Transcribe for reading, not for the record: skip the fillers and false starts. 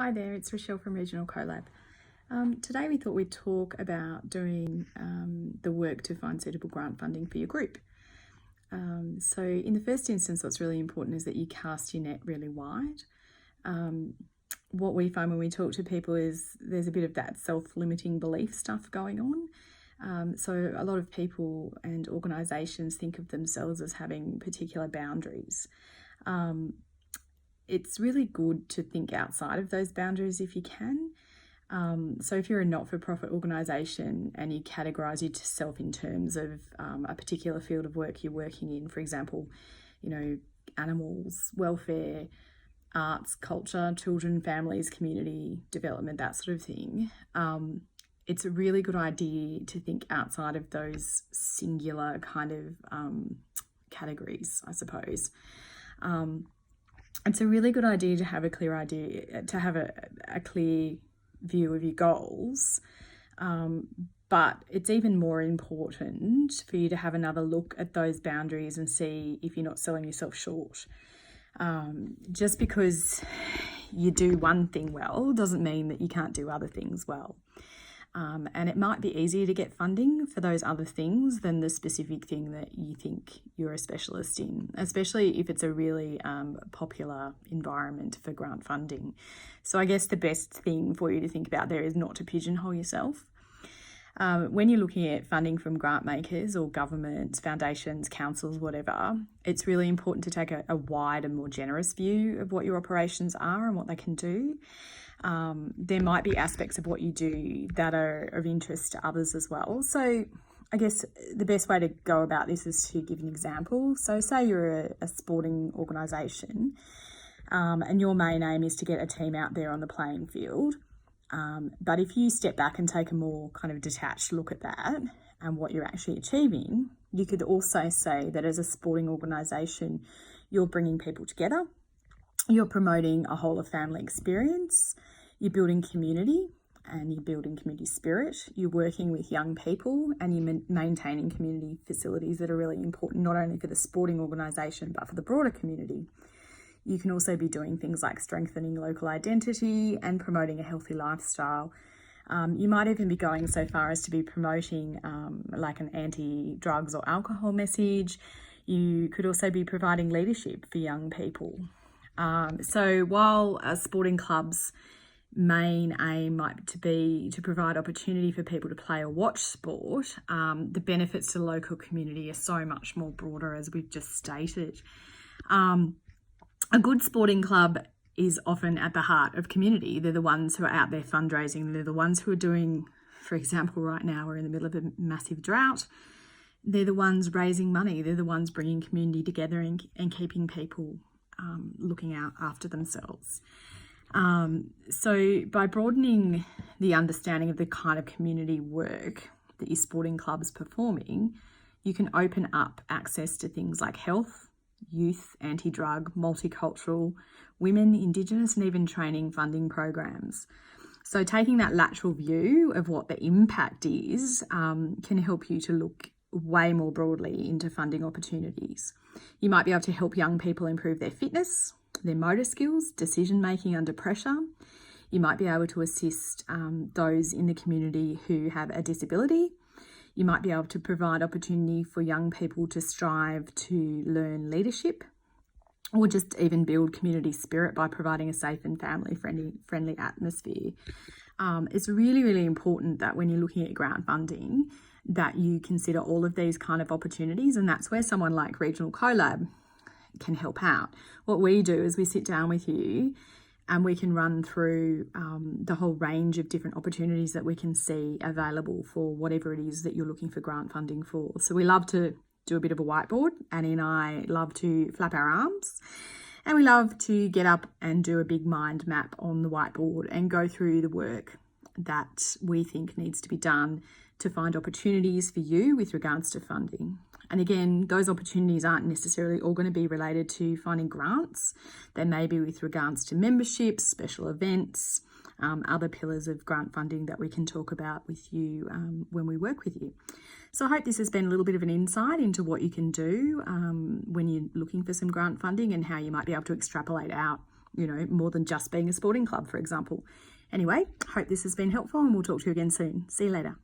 Hi there, it's Rochelle from Regional CoLab. Today we thought we'd talk about doing the work to find suitable grant funding for your group. So in the first instance, what's really important is that you cast your net really wide. What we find when we talk to people is there's a bit of that self-limiting belief stuff going on. So a lot of people and organisations think of themselves as having particular boundaries. It's really good to think outside of those boundaries if you can. So if you're a not-for-profit organisation and you categorise yourself in terms of a particular field of work you're working in, for example, animals, welfare, arts, culture, children, families, community development, that sort of thing, it's a really good idea to think outside of those singular kind of categories, I suppose. It's a really good idea to have a clear view of your goals, but it's even more important for you to have another look at those boundaries and see if you're not selling yourself short. Just because you do one thing well doesn't mean that you can't do other things well. And it might be easier to get funding for those other things than the specific thing that you think you're a specialist in, especially if it's a really popular environment for grant funding. So I guess the best thing for you to think about there is not to pigeonhole yourself. When you're looking at funding from grant makers or governments, foundations, councils, whatever, it's really important to take a wide and more generous view of what your operations are and what they can do. There might be aspects of what you do that are of interest to others as well. So I guess the best way to go about this is to give an example. So say you're a sporting organisation and your main aim is to get a team out there on the playing field. But if you step back and take a more kind of detached look at that and what you're actually achieving, you could also say that as a sporting organisation, you're bringing people together. You're promoting a whole of family experience, you're building community and you're building community spirit, you're working with young people and you're maintaining community facilities that are really important, not only for the sporting organisation, but for the broader community. You can also be doing things like strengthening local identity and promoting a healthy lifestyle. You might even be going so far as to be promoting like an anti-drugs or alcohol message. You could also be providing leadership for young people. So while a sporting club's main aim might be to provide opportunity for people to play or watch sport, the benefits to the local community are so much more broader, as we've just stated. A good sporting club is often at the heart of community. They're the ones who are out there fundraising. They're the ones who are doing, for example, right now we're in the middle of a massive drought. They're the ones raising money. They're the ones bringing community together and keeping people looking out after themselves. So by broadening the understanding of the kind of community work that your sporting club's performing, you can open up access to things like health, youth, anti-drug, multicultural, women, Indigenous, and even training funding programs. So taking that lateral view of what the impact is can help you to look way more broadly into funding opportunities. You might be able to help young people improve their fitness, their motor skills, decision-making under pressure. You might be able to assist those in the community who have a disability. You might be able to provide opportunity for young people to strive to learn leadership, or just even build community spirit by providing a safe and family-friendly atmosphere. It's really, really important that when you're looking at grant funding, that you consider all of these kind of opportunities, and that's where someone like Regional CoLab can help out. What we do is we sit down with you and we can run through the whole range of different opportunities that we can see available for whatever it is that you're looking for grant funding for. So we love to do a bit of a whiteboard. Annie and I love to flap our arms, and we love to get up and do a big mind map on the whiteboard and go through the work that we think needs to be done to find opportunities for you with regards to funding. And again, those opportunities aren't necessarily all going to be related to finding grants. They may be with regards to memberships, special events, other pillars of grant funding that we can talk about with you when we work with you. So I hope this has been a little bit of an insight into what you can do when you're looking for some grant funding and how you might be able to extrapolate out you know, more than just being a sporting club, for example. Anyway, hope this has been helpful, and we'll talk to you again soon. See you later.